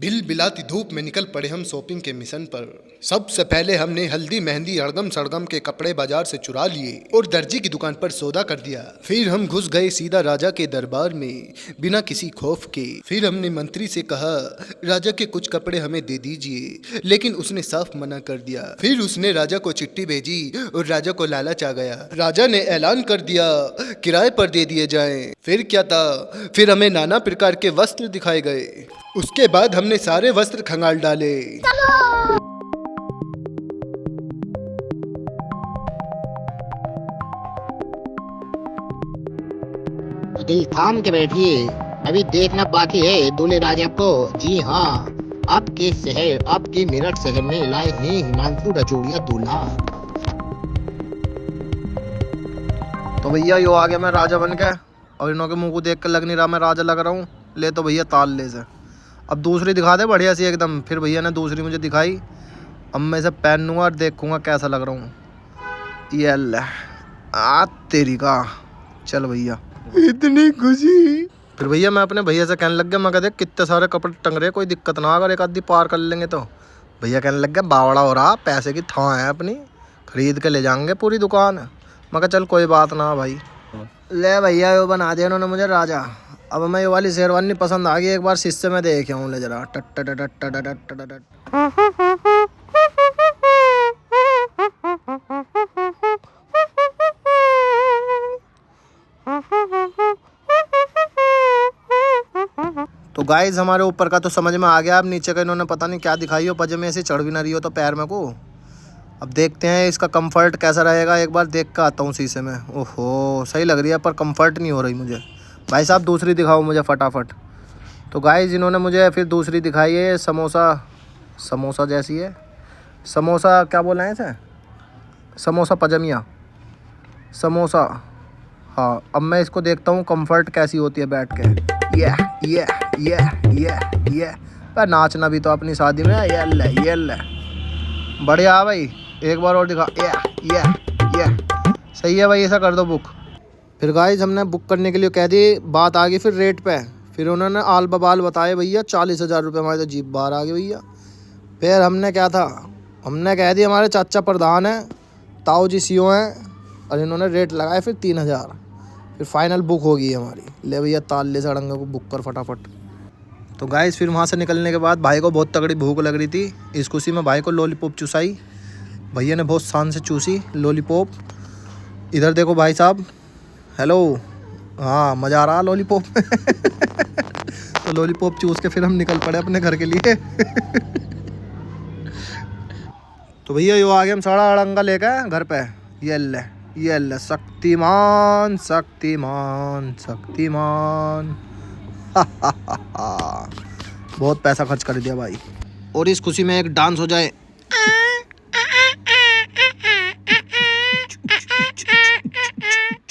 Bill बिलाती धूप में निकल पड़े हम शॉपिंग के मिशन पर। सबसे पहले हमने हल्दी मेहंदी अड़गम सड़गम के कपड़े बाजार से चुरा लिए और दर्जी की दुकान पर सौदा कर दिया। फिर हम घुस गए सीधा राजा के दरबार में बिना किसी खौफ के। फिर हमने मंत्री से कहा राजा के कुछ कपड़े हमें दे दीजिए, लेकिन उसने साफ मना कर दिया। फिर उसने राजा को चिट्ठी भेजी और राजा को लालच आ गया। राजा ने ऐलान कर दिया किराए पर दे दिए जाएं। फिर क्या था, फिर हमें नाना प्रकार के वस्त्र दिखाए गए। उसके बाद हमने सारे वस्त्र खंगाल डाले। दिल थाम के बैठिए, अभी देखना बाकी है दूल्हे राजा को। जी हाँ, आपके शहर, आपके मेरठ शहर में लाए हैं हिमांशु रजोड़िया दूल्हा। तो भैया यो आ गया मैं राजा बन के, और इन्हों के मुंह को देख कर लग नहीं रहा मैं राजा लग रहा हूँ। ले तो भैया ताल ले से, अब दूसरी दिखा दे बढ़िया सी एकदम। फिर भैया ने दूसरी मुझे दिखाई, अब मैं इसे पहनूंगा और देखूंगा कैसा लग रहा हूँ। ये अल्लाह आ तेरी का, चल भैया इतनी खुशी। फिर भैया मैं अपने भैया से कहने लग गया, मैं कह देख कितने सारे कपड़े टंग रहे, कोई दिक्कत ना अगर एक आधी पार कर लेंगे तो। भैया कहने लग गया बावड़ा हो रहा, पैसे की थां है अपनी, खरीद के ले जाएंगे पूरी दुकान। मैं कहा चल कोई बात ना भाई। ले भैया यो बना दिया उन्होंने मुझे राजा। अब मैं ये वाली शेरवानी पसंद आ गई, एक बार शीशे में देखे हूँ ले जरा। टट टट टट टट टट टट टट। तो गाइज हमारे ऊपर का तो समझ में आ गया, अब नीचे का इन्होंने पता नहीं क्या दिखाई हो, पजामे ऐसे चढ़ भी ना रही हो तो पैर में को। अब देखते हैं इसका कंफर्ट कैसा रहेगा, एक बार देख कर आता हूँ शीशे में। ओहो सही लग रही है पर कंफर्ट नहीं हो रही मुझे। भाई साहब दूसरी दिखाओ मुझे फटाफट। तो गाइज इन्होंने मुझे फिर दूसरी दिखाई है, समोसा जैसी है। समोसा क्या बोला है इसे, समोसा पजामिया समोसा। हाँ अब मैं इसको देखता हूँ कंफर्ट कैसी होती है बैठ के। ये पर नाचना भी तो अपनी शादी में। ये ले बढ़िया भाई, एक बार और दिखा। ये सही है भाई, ऐसा कर दो बुक। फिर गाइज हमने बुक करने के लिए कह दी, बात आ गई फिर रेट पे। फिर उन्होंने आल बबाल बताए भैया 40,000 रुपये। हमारे तो जीप बाहर आ गई भैया। फिर हमने क्या था, हमने कह दी हमारे चाचा प्रधान हैं, ताऊ जी सीओ हैं, और इन्होंने रेट लगाए फिर 3,000। फिर फाइनल बुक हो गई हमारी। ले भैया ताल ले सड़ंगे को बुक कर फटाफट। तो गाइस फिर वहाँ से निकलने के बाद भाई को बहुत तगड़ी भूख लग रही थी, इस खुशी में भाई को लॉलीपॉप चुसाई। भैया ने बहुत शान से चूसी लॉलीपॉप। इधर देखो भाई साहब, हेलो, हाँ मज़ा आ रहा लॉलीपॉप तो लॉलीपॉप चूस के फिर हम निकल पड़े अपने घर के लिए तो भैया यो आ गए हम साड़ा अड़ंगा लेकर घर पे। ये ले शक्तिमान शक्तिमान शक्तिमान बहुत पैसा खर्च कर दिया भाई। और इस खुशी में एक डांस हो जाए।